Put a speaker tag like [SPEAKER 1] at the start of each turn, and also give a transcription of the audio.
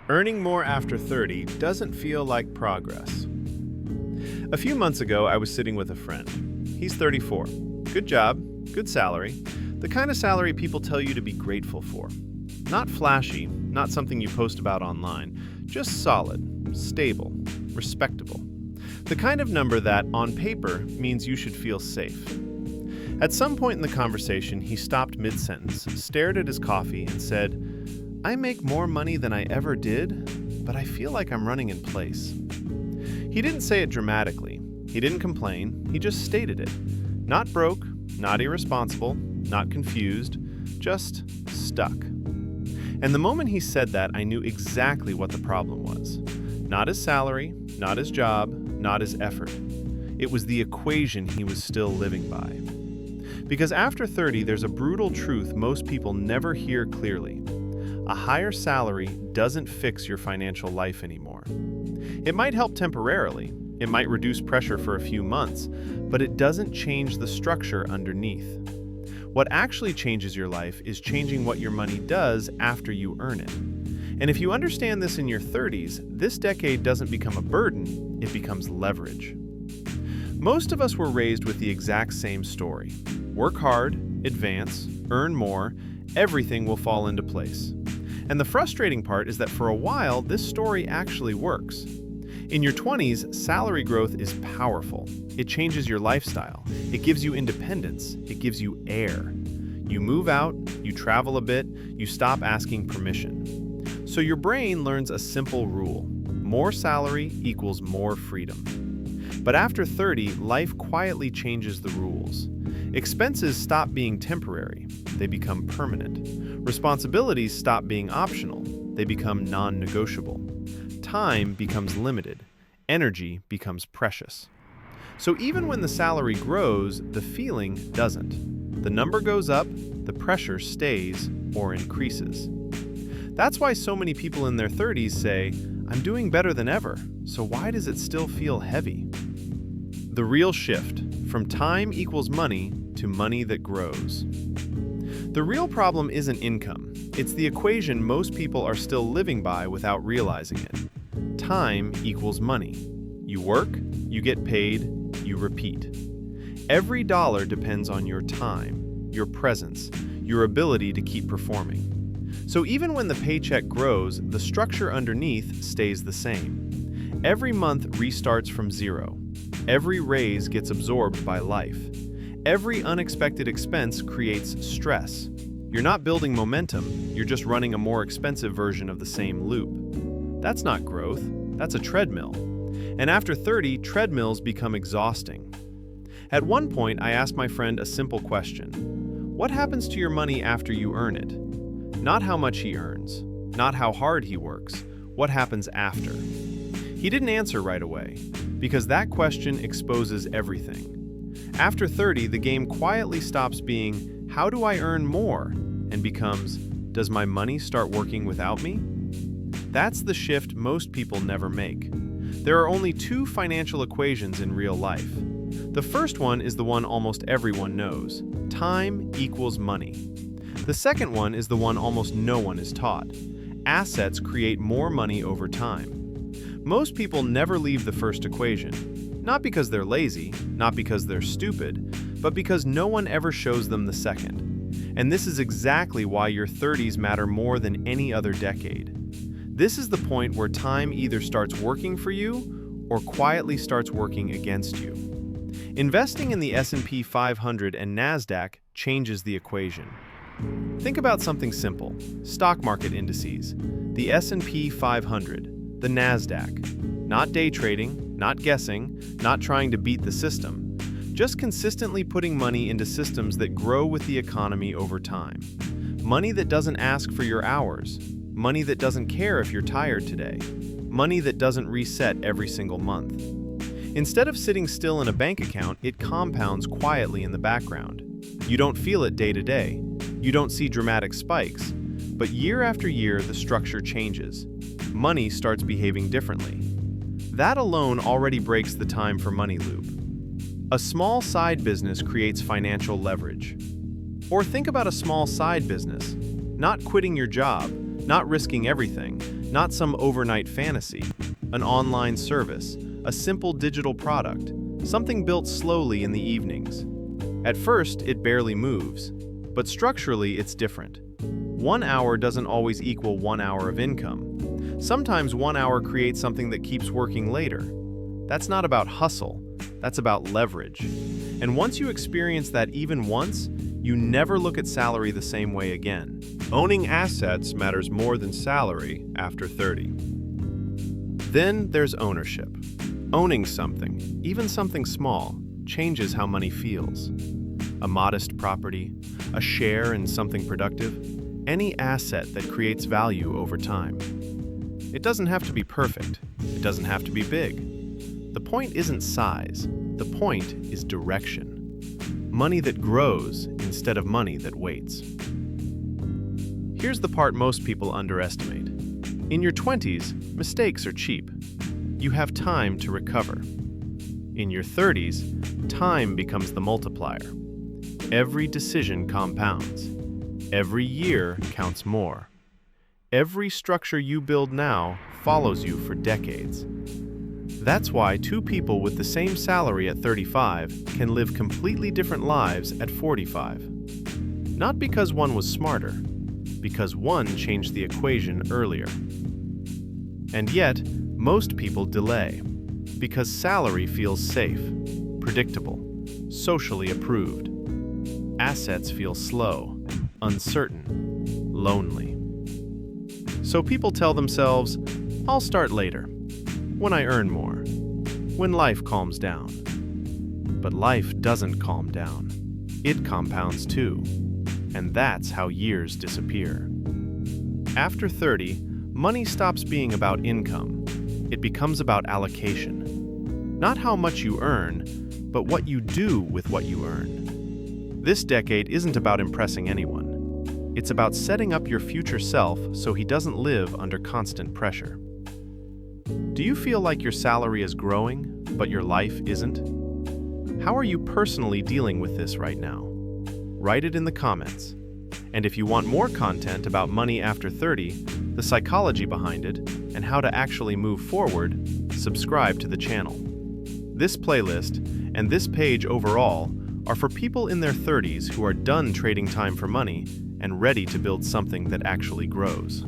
[SPEAKER 1] Earning more after 30 doesn't feel like progress. A few months ago, I was sitting with a friend. He's 34. Good job, good salary, the kind of salary people tell you to be grateful for. Not flashy, not something you post about online, just solid, stable, respectable. The kind of number that, on paper, means you should feel safe. At some point in the conversation, he stopped mid-sentence, stared at his coffee, and said, "I make more money than I ever did, but I feel like I'm running in place." He didn't say it dramatically. He didn't complain. He just stated it. Not broke, not irresponsible, not confused, just stuck. And the moment he said that, I knew exactly what the problem was. Not his salary, not his job, not his effort. It was the equation he was still living by. Because after 30, there's a brutal truth most people never hear clearly. A higher salary doesn't fix your financial life anymore. It might help temporarily, it might reduce pressure for a few months, but it doesn't change the structure underneath. What actually changes your life is changing what your money does after you earn it. And if you understand this in your 30s, this decade doesn't become a burden, it becomes leverage. Most of us were raised with the exact same story. Work hard, advance, earn more, everything will fall into place. And the frustrating part is that for a while, this story actually works. In your 20s, salary growth is powerful. It changes your lifestyle. It gives you independence. It gives you air. You move out, you travel a bit, you stop asking permission. So your brain learns a simple rule. More salary equals more freedom. But after 30, life quietly changes the rules. Expenses stop being temporary. They become permanent. Responsibilities stop being optional. They become non-negotiable. Time becomes limited. Energy becomes precious. So even when the salary grows, the feeling doesn't. The number goes up, the pressure stays or increases. That's why so many people in their 30s say, "I'm doing better than ever, so why does it still feel heavy?" The real shift, from time equals money to money that grows. The real problem isn't income. It's the equation most people are still living by without realizing it. Time equals money. You work, you get paid, you repeat. Every dollar depends on your time, your presence, your ability to keep performing. So even when the paycheck grows, the structure underneath stays the same. Every month restarts from zero. Every raise gets absorbed by life. Every unexpected expense creates stress. You're not building momentum, you're just running a more expensive version of the same loop. That's not growth, that's a treadmill. And after 30, treadmills become exhausting. At one point, I asked my friend a simple question. What happens to your money after you earn it? Not how much he earns, not how hard he works, what happens after? He didn't answer right away, because that question exposes everything. After 30, the game quietly stops being, "How do I earn more?" and becomes, "Does my money start working without me?" That's the shift most people never make. There are only two financial equations in real life. The first one is the one almost everyone knows. Time equals money. The second one is the one almost no one is taught. Assets create more money over time. Most people never leave the first equation. Not because they're lazy, not because they're stupid, but because no one ever shows them the second. And this is exactly why your 30s matter more than any other decade. This is the point where time either starts working for you or quietly starts working against you. Investing in the S&P 500 and NASDAQ changes the equation. Think about something simple. Stock market indices. The S&P 500, the NASDAQ. Not day trading, not guessing, not trying to beat the system. Just consistently putting money into systems that grow with the economy over time. Money that doesn't ask for your hours. Money that doesn't care if you're tired today. Money that doesn't reset every single month. Instead of sitting still in a bank account, it compounds quietly in the background. You don't feel it day to day. You don't see dramatic spikes. But year after year, the structure changes. Money starts behaving differently. That alone already breaks the time for money loop. A small side business creates financial leverage. Or think about a small side business. Not quitting your job, not risking everything, Not some overnight fantasy, an online service, a simple digital product, something built slowly in the evenings. At first, it barely moves, but structurally it's different. 1 hour doesn't always equal 1 hour of income. Sometimes 1 hour creates something that keeps working later. That's not about hustle, that's about leverage. And once you experience that even once, you never look at salary the same way again. Owning assets matters more than salary after 30. Then there's ownership. Owning something, even something small, changes how money feels. A modest property, a share in something productive, any asset that creates value over time. It doesn't have to be perfect. It doesn't have to be big. The point isn't size. The point is direction. Money that grows instead of money that waits. Here's the part most people underestimate. In your 20s, mistakes are cheap. You have time to recover. In your 30s, time becomes the multiplier. Every decision compounds. Every year counts more. Every structure you build now follows you for decades. That's why two people with the same salary at 35 can live completely different lives at 45. Not because one was smarter, because one changed the equation earlier. And yet, most people delay, because salary feels safe, predictable, socially approved. Assets feel slow, uncertain, lonely. So people tell themselves, I'll start later, when I earn more, when life calms down. But life doesn't calm down. It compounds too. And that's how years disappear. After 30, money stops being about income. It becomes about allocation. Not how much you earn, but what you do with what you earn. This decade isn't about impressing anyone. It's about setting up your future self so he doesn't live under constant pressure. Do you feel like your salary is growing, but your life isn't? How are you personally dealing with this right now? Write it in the comments. And if you want more content about money after 30, the psychology behind it, and how to actually move forward, subscribe to the channel. This playlist, and this page overall, are for people in their 30s who are done trading time for money and ready to build something that actually grows.